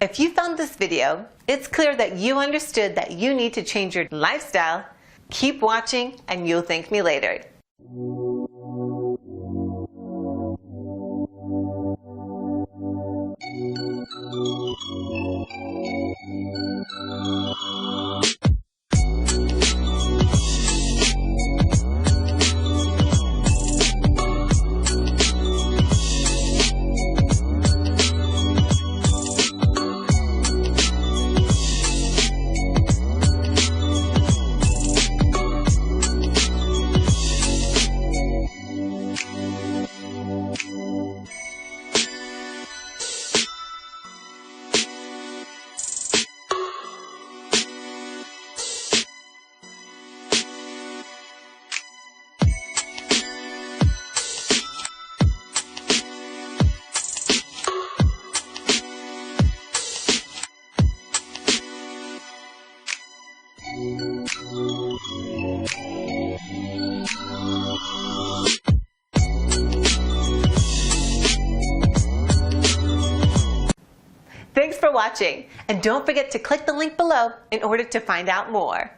If you found this video, it's clear that you understood that you need to change your lifestyle. Keep watching and you'll thank me later. Thanks for watching, and don't forget to click the link below in order to find out more.